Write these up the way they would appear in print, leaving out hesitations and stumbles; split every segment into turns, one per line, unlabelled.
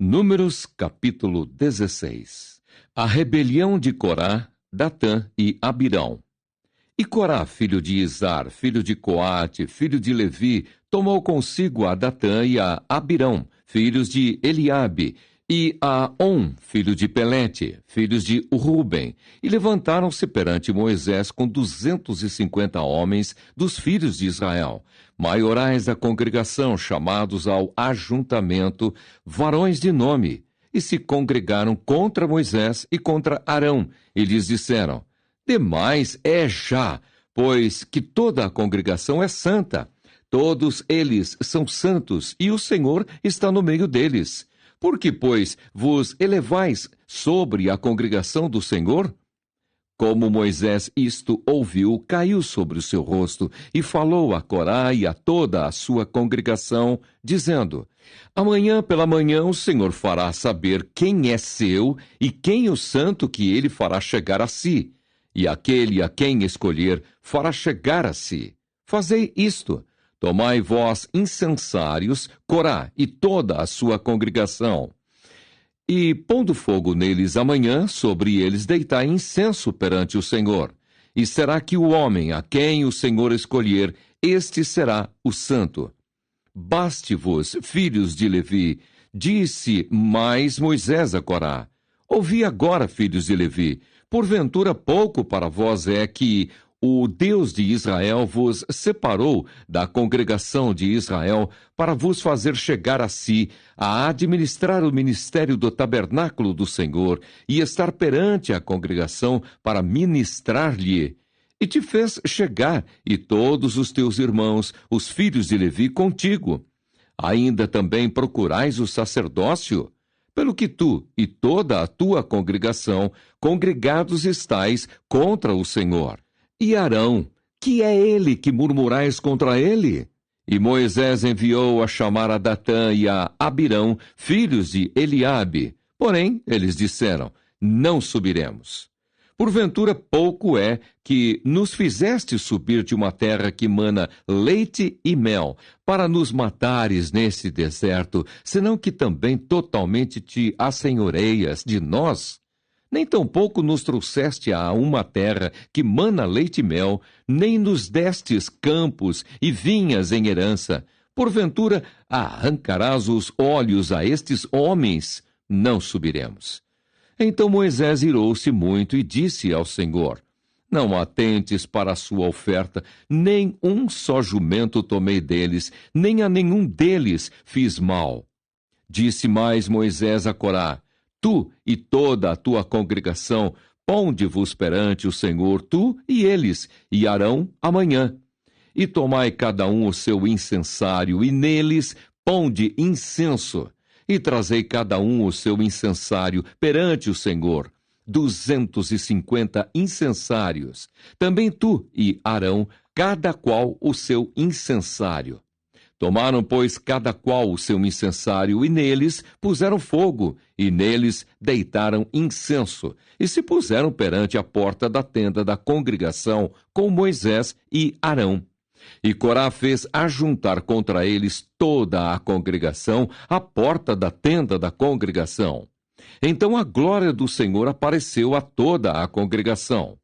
Números capítulo 16. A rebelião de Corá, Datã e Abirão. E Corá, filho de Izar, filho de Coate, filho de Levi, tomou consigo a Datã e a Abirão, filhos de Eliabe, e a On, filho de Pelete, filhos de Ruben, e levantaram-se perante Moisés com 250 homens dos filhos de Israel, maiorais da congregação, chamados ao ajuntamento, varões de nome, e se congregaram contra Moisés e contra Arão, e lhes disseram: demais é já, pois que toda a congregação é santa. Todos eles são santos, e o Senhor está no meio deles. Por que, pois, vos elevais sobre a congregação do Senhor? Como Moisés isto ouviu, caiu sobre o seu rosto, e falou a Corá e a toda a sua congregação, dizendo: amanhã pela manhã o Senhor fará saber quem é seu e quem o santo que ele fará chegar a si. E aquele a quem escolher fará chegar a si. Fazei isto: tomai vós incensários, Corá e toda a sua congregação. E, pondo fogo neles amanhã, sobre eles deitai incenso perante o Senhor. E será que o homem a quem o Senhor escolher, este será o santo. Baste-vos, filhos de Levi, disse mais Moisés a Corá: ouvi agora, filhos de Levi, porventura pouco para vós é que o Deus de Israel vos separou da congregação de Israel para vos fazer chegar a si, a administrar o ministério do tabernáculo do Senhor e estar perante a congregação para ministrar-lhe. E te fez chegar, e todos os teus irmãos, os filhos de Levi, contigo. Ainda também procurais o sacerdócio? Pelo que tu e toda a tua congregação congregados estais contra o Senhor. E Arão, que é ele que murmurais contra ele? E Moisés enviou a chamar a Datã e a Abirão, filhos de Eliabe. Porém, eles disseram: não subiremos. Porventura pouco é que nos fizeste subir de uma terra que mana leite e mel, para nos matares nesse deserto, senão que também totalmente te assenhoreias de nós? Nem tampouco nos trouxeste a uma terra que mana leite e mel, nem nos destes campos e vinhas em herança. Porventura arrancarás os olhos a estes homens? Não subiremos. Então Moisés irou-se muito e disse ao Senhor: não atentes para a sua oferta, nem um só jumento tomei deles, nem a nenhum deles fiz mal. Disse mais Moisés a Corá: tu e toda a tua congregação, ponde-vos perante o Senhor, tu e eles, e Arão amanhã. E tomai cada um o seu incensário, e neles ponde incenso. E trazei cada um o seu incensário perante o Senhor, 250 incensários. Também tu e Arão, cada qual o seu incensário. Tomaram, pois, cada qual o seu incensário, e neles puseram fogo, e neles deitaram incenso, e se puseram perante a porta da tenda da congregação com Moisés e Arão. E Corá fez ajuntar contra eles toda a congregação à porta da tenda da congregação. Então a glória do Senhor apareceu a toda a congregação.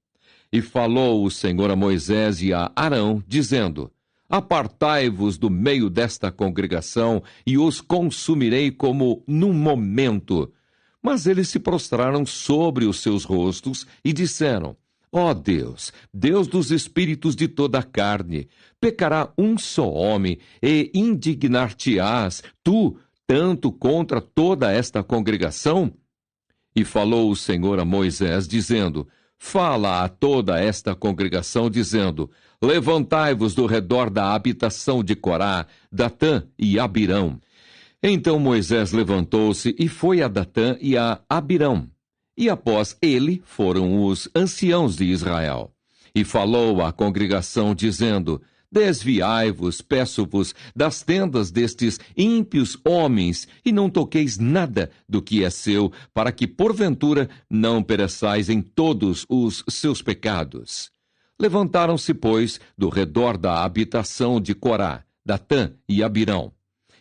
E falou o Senhor a Moisés e a Arão, dizendo: apartai-vos do meio desta congregação, e os consumirei como num momento. Mas eles se prostraram sobre os seus rostos e disseram: ó Deus, Deus dos espíritos de toda a carne, pecará um só homem, e indignar-te-ás, tu, tanto contra toda esta congregação? E falou o Senhor a Moisés, dizendo: fala a toda esta congregação, dizendo: levantai-vos do redor da habitação de Corá, Datã e Abirão. Então Moisés levantou-se e foi a Datã e a Abirão. E após ele foram os anciãos de Israel. E falou à congregação, dizendo: desviai-vos, peço-vos, das tendas destes ímpios homens, e não toqueis nada do que é seu, para que porventura não pereçais em todos os seus pecados. Levantaram-se, pois, do redor da habitação de Corá, Datã e Abirão.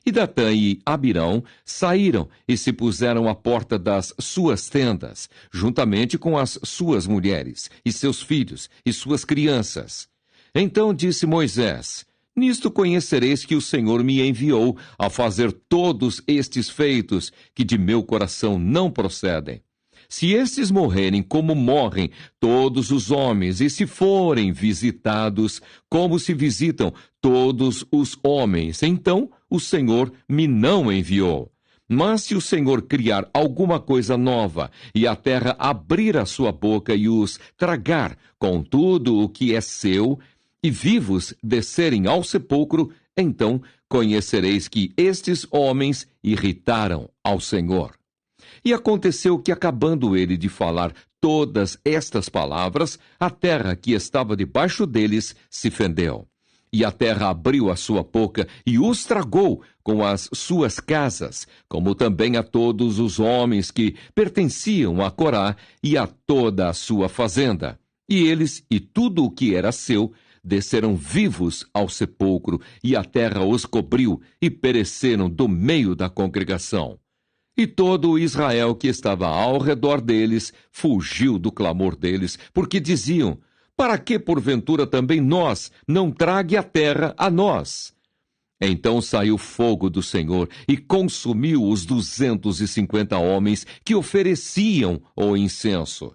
E Datã e Abirão saíram e se puseram à porta das suas tendas, juntamente com as suas mulheres, e seus filhos, e suas crianças. Então disse Moisés: Nisto conhecereis que o Senhor me enviou a fazer todos estes feitos, que de meu coração não procedem. Se estes morrerem como morrem todos os homens, e se forem visitados como se visitam todos os homens, então o Senhor me não enviou. Mas se o Senhor criar alguma coisa nova, e a terra abrir a sua boca e os tragar com tudo o que é seu, e vivos descerem ao sepulcro, então conhecereis que estes homens irritaram ao Senhor. E aconteceu que, acabando ele de falar todas estas palavras, a terra que estava debaixo deles se fendeu. E a terra abriu a sua boca e os tragou com as suas casas, como também a todos os homens que pertenciam a Corá e a toda a sua fazenda. E eles e tudo o que era seu desceram vivos ao sepulcro, e a terra os cobriu e pereceram do meio da congregação. E todo o Israel que estava ao redor deles fugiu do clamor deles, porque diziam: Para que porventura também nós não trague a terra a nós? Então saiu fogo do Senhor e consumiu os 250 homens que ofereciam o incenso.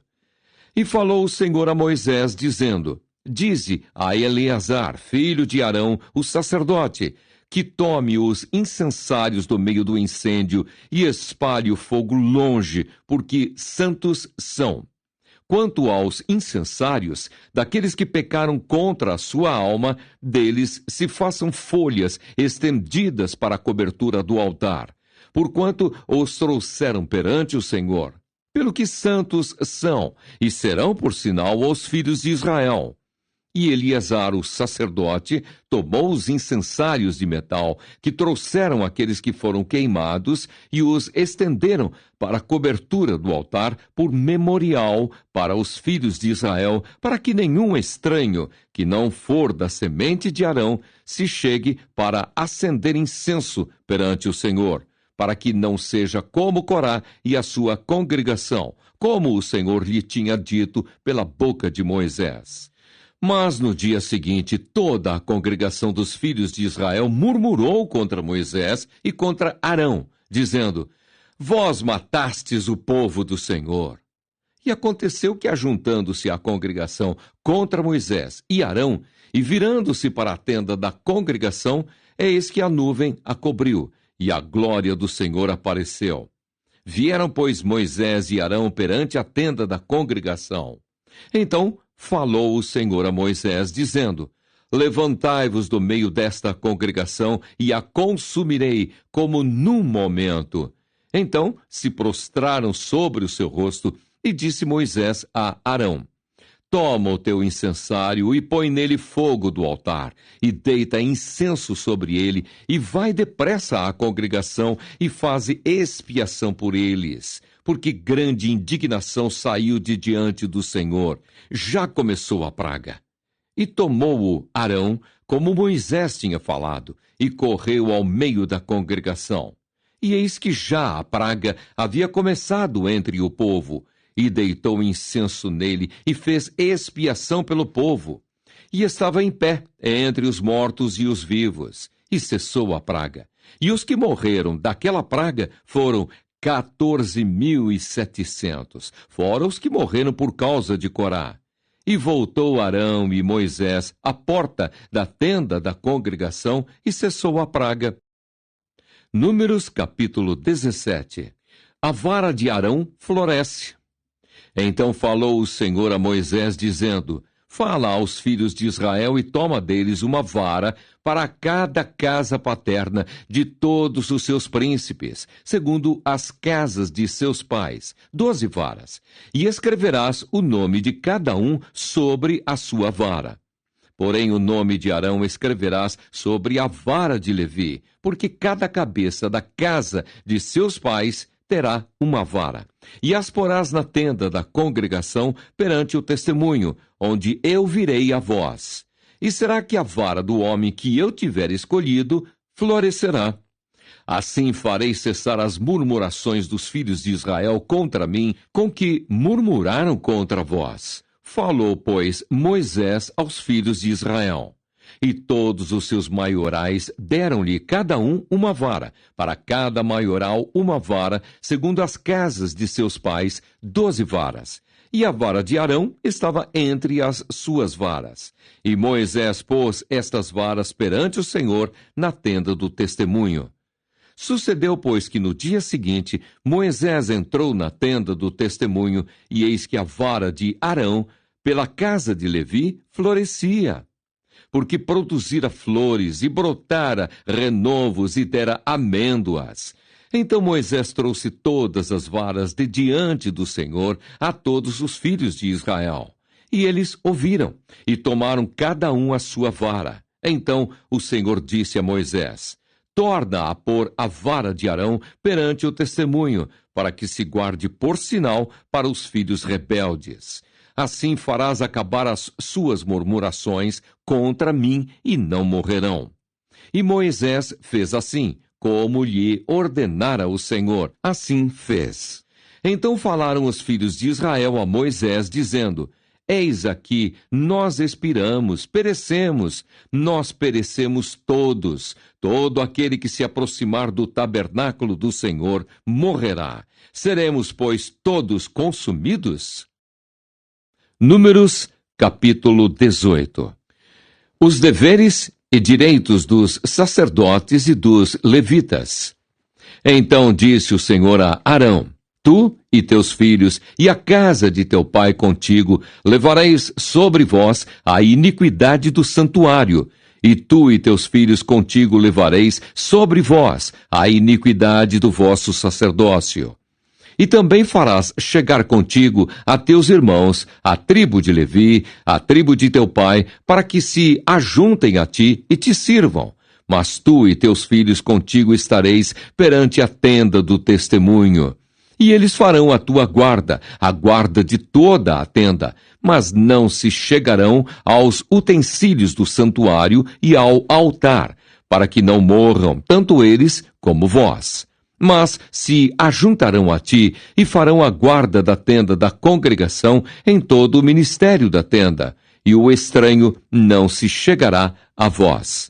E falou o Senhor a Moisés, dizendo: Dize a Eleazar, filho de Arão, o sacerdote, que tome os incensários do meio do incêndio e espalhe o fogo longe, porque santos são. Quanto aos incensários, daqueles que pecaram contra a sua alma, deles se façam folhas estendidas para a cobertura do altar, porquanto os trouxeram perante o Senhor. Pelo que santos são, e serão por sinal aos filhos de Israel. E Eleazar, o sacerdote, tomou os incensários de metal que trouxeram aqueles que foram queimados e os estenderam para a cobertura do altar por memorial para os filhos de Israel, para que nenhum estranho, que não for da semente de Arão, se chegue para acender incenso perante o Senhor, para que não seja como Corá e a sua congregação, como o Senhor lhe tinha dito pela boca de Moisés. Mas no dia seguinte, toda a congregação dos filhos de Israel murmurou contra Moisés e contra Arão, dizendo: Vós matastes o povo do Senhor. E aconteceu que, ajuntando-se a congregação contra Moisés e Arão, e virando-se para a tenda da congregação, eis que a nuvem a cobriu, e a glória do Senhor apareceu. Vieram, pois, Moisés e Arão perante a tenda da congregação. Então falou o Senhor a Moisés, dizendo: Levantai-vos do meio desta congregação, e a consumirei como num momento. Então se prostraram sobre o seu rosto, e disse Moisés a Arão: Toma o teu incensário e põe nele fogo do altar, e deita incenso sobre ele, e vai depressa à congregação, e faze expiação por eles. Porque grande indignação saiu de diante do Senhor, já começou a praga. E tomou-o Arão, como Moisés tinha falado, e correu ao meio da congregação. E eis que já a praga havia começado entre o povo, e deitou incenso nele, e fez expiação pelo povo. E estava em pé entre os mortos e os vivos, e cessou a praga. E os que morreram daquela praga foram 14.700, fora os que morreram por causa de Corá. E voltou Arão e Moisés à porta da tenda da congregação, e cessou a praga. Números capítulo 17. A vara de Arão floresce. Então falou o Senhor a Moisés, dizendo: Fala aos filhos de Israel e toma deles uma vara para cada casa paterna de todos os seus príncipes, segundo as casas de seus pais, 12 varas, e escreverás o nome de cada um sobre a sua vara. Porém, o nome de Arão escreverás sobre a vara de Levi, porque cada cabeça da casa de seus pais terá uma vara. E as porás na tenda da congregação perante o testemunho, onde eu virei a vós. E será que a vara do homem que eu tiver escolhido florescerá. Assim farei cessar as murmurações dos filhos de Israel contra mim, com que murmuraram contra vós. Falou, pois, Moisés aos filhos de Israel. E todos os seus maiorais deram-lhe cada um uma vara, para cada maioral uma vara, segundo as casas de seus pais, 12 varas. E a vara de Arão estava entre as suas varas. E Moisés pôs estas varas perante o Senhor na tenda do testemunho. Sucedeu, pois, que no dia seguinte Moisés entrou na tenda do testemunho, e eis que a vara de Arão, pela casa de Levi, florescia, porque produzira flores e brotara renovos e dera amêndoas. Então Moisés trouxe todas as varas de diante do Senhor a todos os filhos de Israel. E eles ouviram, e tomaram cada um a sua vara. Então o Senhor disse a Moisés: torna a pôr a vara de Arão perante o testemunho, para que se guarde por sinal para os filhos rebeldes. Assim farás acabar as suas murmurações contra mim, e não morrerão. E Moisés fez assim, como lhe ordenara o Senhor. Assim fez. Então falaram os filhos de Israel a Moisés, dizendo: eis aqui, nós expiramos, perecemos, nós perecemos todos. Todo aquele que se aproximar do tabernáculo do Senhor morrerá. Seremos, pois, todos consumidos? Números, capítulo 18. Os deveres e direitos dos sacerdotes e dos levitas. Então disse o Senhor a Arão: tu e teus filhos e a casa de teu pai contigo levareis sobre vós a iniquidade do santuário, e tu e teus filhos contigo levareis sobre vós a iniquidade do vosso sacerdócio. E também farás chegar contigo a teus irmãos, a tribo de Levi, a tribo de teu pai, para que se ajuntem a ti e te sirvam. Mas tu e teus filhos contigo estareis perante a tenda do testemunho. E eles farão a tua guarda, a guarda de toda a tenda, mas não se chegarão aos utensílios do santuário e ao altar, para que não morram, tanto eles como vós. Mas se ajuntarão a ti e farão a guarda da tenda da congregação em todo o ministério da tenda, e o estranho não se chegará a vós.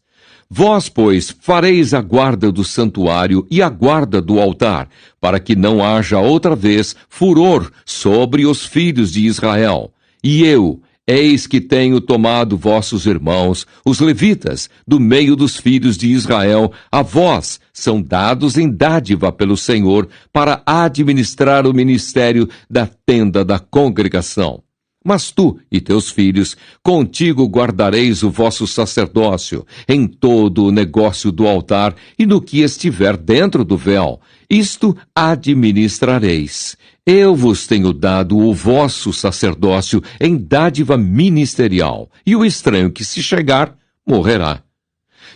Vós, pois, fareis a guarda do santuário e a guarda do altar, para que não haja outra vez furor sobre os filhos de Israel. E eu, eis que tenho tomado vossos irmãos, os levitas, do meio dos filhos de Israel, a vós são dados em dádiva pelo Senhor, para administrar o ministério da tenda da congregação. Mas tu e teus filhos, contigo guardareis o vosso sacerdócio, em todo o negócio do altar e no que estiver dentro do véu. Isto administrareis. Eu vos tenho dado o vosso sacerdócio em dádiva ministerial, e o estranho que se chegar, morrerá.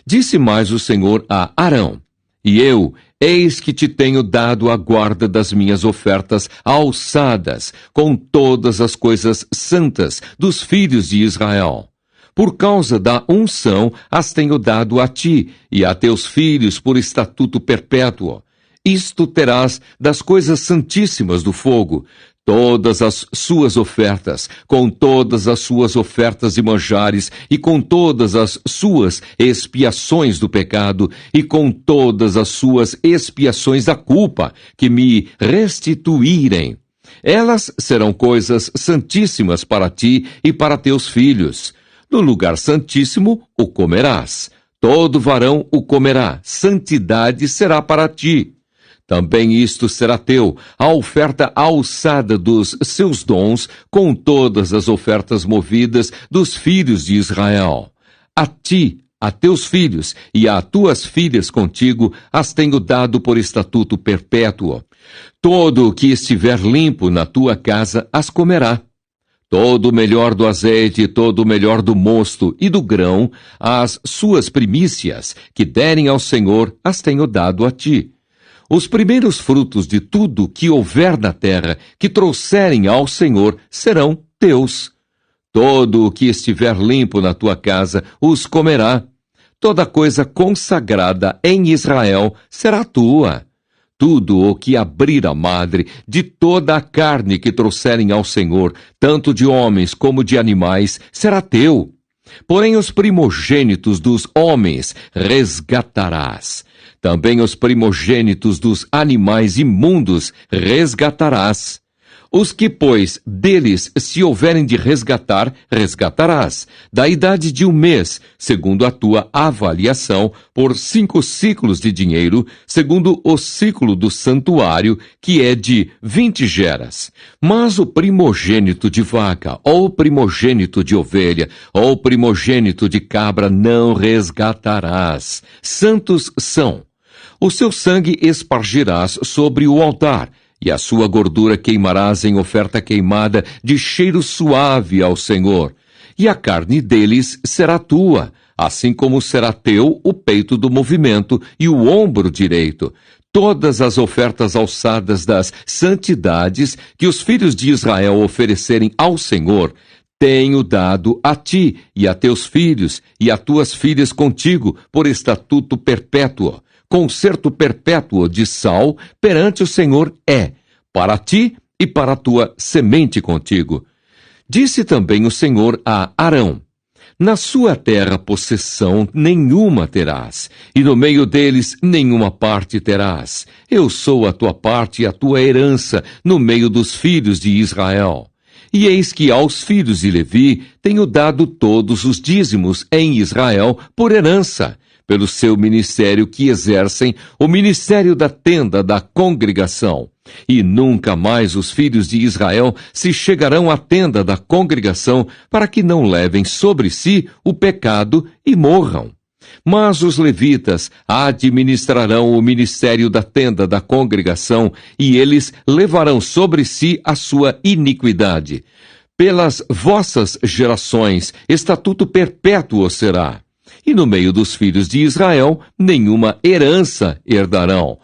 Disse mais o Senhor a Arão: e eu, eis que te tenho dado a guarda das minhas ofertas alçadas, com todas as coisas santas dos filhos de Israel. Por causa da unção as tenho dado a ti e a teus filhos por estatuto perpétuo. Isto terás das coisas santíssimas do fogo, todas as suas ofertas, com todas as suas ofertas e manjares, e com todas as suas expiações do pecado, e com todas as suas expiações da culpa, que me restituírem. Elas serão coisas santíssimas para ti e para teus filhos. No lugar santíssimo o comerás. Todo varão o comerá. Santidade será para ti. Também isto será teu, a oferta alçada dos seus dons, com todas as ofertas movidas dos filhos de Israel. A ti, a teus filhos e a tuas filhas contigo, as tenho dado por estatuto perpétuo. Todo o que estiver limpo na tua casa as comerá. Todo o melhor do azeite, todo o melhor do mosto e do grão, as suas primícias, que derem ao Senhor, as tenho dado a ti. Os primeiros frutos de tudo que houver na terra, que trouxerem ao Senhor, serão teus. Todo o que estiver limpo na tua casa, os comerá. toda coisa consagrada em Israel será tua. Tudo o que abrir a madre, de toda a carne que trouxerem ao Senhor, tanto de homens como de animais, será teu. Porém os primogênitos dos homens resgatarás. Também os primogênitos dos animais imundos resgatarás. Os que, pois, deles se houverem de resgatar, resgatarás, da idade de 1 mês, segundo a tua avaliação, por 5 ciclos de dinheiro, segundo o ciclo do santuário, que é de 20 geras. Mas o primogênito de vaca, ou primogênito de ovelha, ou primogênito de cabra não resgatarás. Santos são. O seu sangue espargirás sobre o altar, e a sua gordura queimarás em oferta queimada de cheiro suave ao Senhor. E a carne deles será tua, assim como será teu o peito do movimento e o ombro direito. Todas as ofertas alçadas das santidades que os filhos de Israel oferecerem ao Senhor, tenho dado a ti e a teus filhos e a tuas filhas contigo por estatuto perpétuo. Concerto perpétuo de sal perante o Senhor é, para ti e para a tua semente contigo. Disse também o Senhor a Arão: na sua terra possessão nenhuma terás, e no meio deles nenhuma parte terás. Eu sou a tua parte e a tua herança no meio dos filhos de Israel. E eis que aos filhos de Levi tenho dado todos os dízimos em Israel por herança, pelo seu ministério que exercem, o ministério da tenda da congregação. E nunca mais os filhos de Israel se chegarão à tenda da congregação, para que não levem sobre si o pecado e morram. Mas os levitas administrarão o ministério da tenda da congregação, e eles levarão sobre si a sua iniquidade. Pelas vossas gerações, estatuto perpétuo será. E no meio dos filhos de Israel, nenhuma herança herdarão.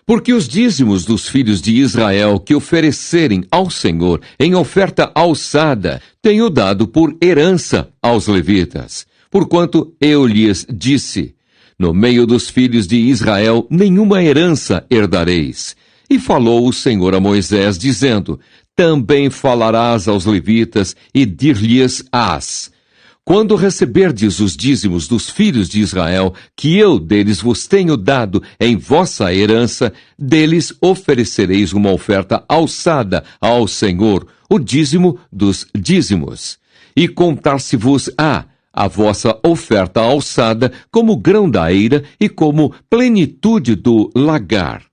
Porque os dízimos dos filhos de Israel que oferecerem ao Senhor em oferta alçada, tenho dado por herança aos levitas. Porquanto eu lhes disse: no meio dos filhos de Israel, nenhuma herança herdareis. E falou o Senhor a Moisés, dizendo: também falarás aos levitas e dir-lhes-ás: quando receberdes os dízimos dos filhos de Israel, que eu deles vos tenho dado em vossa herança, deles oferecereis uma oferta alçada ao Senhor, o dízimo dos dízimos. E contar-se-vos-á a vossa oferta alçada como grão da eira e como plenitude do lagar.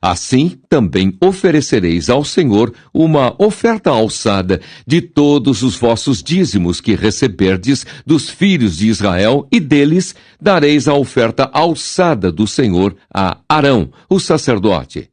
Assim também oferecereis ao Senhor uma oferta alçada de todos os vossos dízimos que receberdes dos filhos de Israel, e deles dareis a oferta alçada do Senhor a Arão, o sacerdote.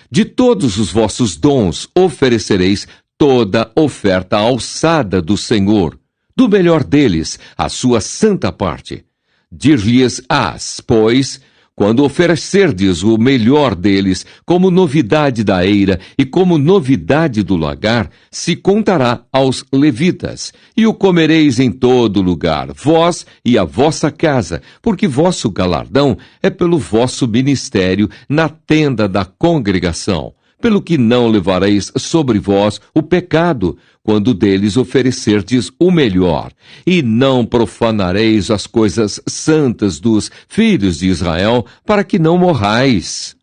De todos os vossos dons oferecereis toda oferta alçada do Senhor, do melhor deles, a sua santa parte. Dir-lhes-ás, pois, quando oferecerdes o melhor deles, como novidade da eira e como novidade do lagar, se contará aos levitas, e o comereis em todo lugar, vós e a vossa casa, porque vosso galardão é pelo vosso ministério na tenda da congregação, pelo que não levareis sobre vós o pecado, quando deles oferecerdes o melhor, e não profanareis as coisas santas dos filhos de Israel, para que não morrais.